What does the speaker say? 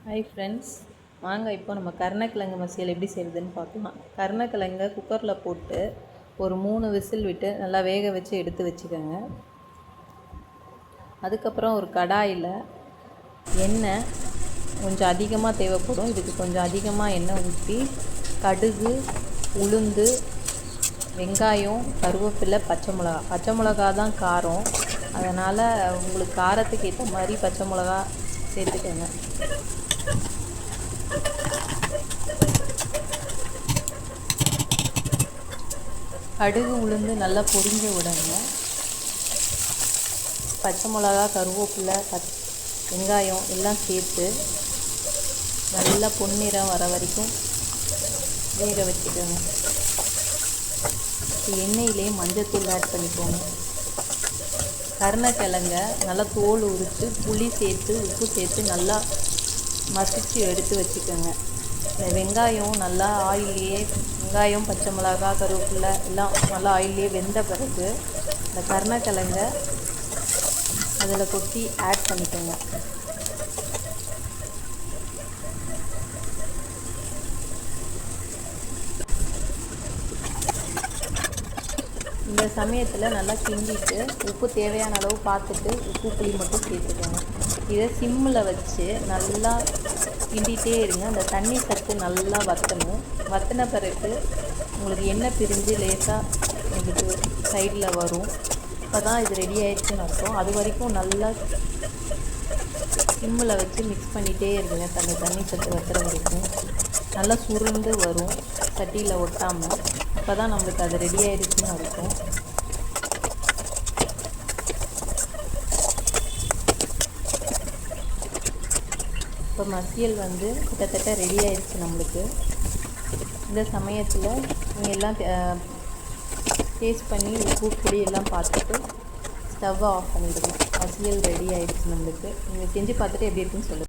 Hi friends, வாங்க இப்போ நம்ம கருணக்கிழங்கு மசியல் எப்படி செய்கிறதுன்னு பார்க்கலாம். கருணக்கிழங்கை குக்கரில் போட்டு ஒரு 3 விசில் விட்டு நல்லா வேக வச்சு எடுத்து வச்சுக்கோங்க. அதுக்கப்புறம் ஒரு கடாயில் எண்ணெய் கொஞ்சம் அதிகமாக தேவைப்படும். இதுக்கு கொஞ்சம் அதிகமாக எண்ணெய் ஊற்றி கடுகு, உளுந்து, வெங்காயம், கருவேப்பிலை, பச்சை மிளகா தான் காரம். அதனால் உங்களுக்கு காரத்துக்கு ஏற்ற மாதிரி பச்சை மிளகா சேர்த்துக்கோங்க. கடுகு, உளுந்து நல்லா பொரிஞ்ச உடனே பச்சை மிளகா, கருவேப்பிலை, வெங்காயம் எல்லாம் சேர்த்து நல்லா பொன்னிறம் வர வரைக்கும் வேக வச்சுக்கோங்க. எண்ணெயிலே மஞ்சத்தூள் ஆட் பண்ணிக்கோங்க. கருணக்கிழங்க நல்லா தோல் உரித்து புளி சேர்த்து உப்பு சேர்த்து நல்லா மசிச்சு எடுத்து வச்சுக்கோங்க. இந்த வெங்காயம் நல்லா ஆயிலே, வெங்காயம், பச்சை மிளகா, கருவேப்பிலை எல்லாம் நல்லா ஆயிலே வெந்த பிறகு இந்த கருணக்கிழங்க அதில் கொட்டி ஆட் பண்ணிக்கோங்க. இந்த சமயத்தில் நல்லா கிண்டிட்டு உப்பு தேவையான அளவு பார்த்துட்டு உப்பு புளி மட்டும் சேர்த்துக்கோங்க. இதை சிம்மில் வச்சு நல்லா கிண்டிகிட்டே இருங்க. அந்த தண்ணி சத்து நல்லா வற்றணும். வற்றின பிறகு உங்களுக்கு எண்ணெய் பிரிஞ்சு லேசாக உங்களுக்கு சைடில் வரும். இப்போ தான் இது ரெடி ஆகிடுச்சுன்னு அர்த்தம். அது வரைக்கும் நல்லா சிம்மில் வச்சு மிக்ஸ் பண்ணிகிட்டே இருங்க. அந்த தண்ணி சத்து வற்றுற வரைக்கும் நல்லா சுருண்டு வரும், சட்டியில் ஒட்டாமல். இப்போ தான் நம்மளுக்கு அது ரெடி ஆகிடுச்சுன்னு அர்த்தம். இப்போ மசியல் கிட்டத்தட்ட ரெடி ஆகிடுச்சு நம்மளுக்கு. இந்த சமயத்தில் நீங்கள் எல்லாம் டேஸ்ட் பண்ணி உப்பு பொடி எல்லாம் பார்த்துட்டு ஸ்டவ்வை ஆஃப் பண்ணிவிடுங்க. மசியல் ரெடி ஆகிடுச்சு நம்மளுக்கு. நீங்கள் செஞ்சு பார்த்துட்டு எப்படி இருக்குன்னு சொல்லுங்கள்.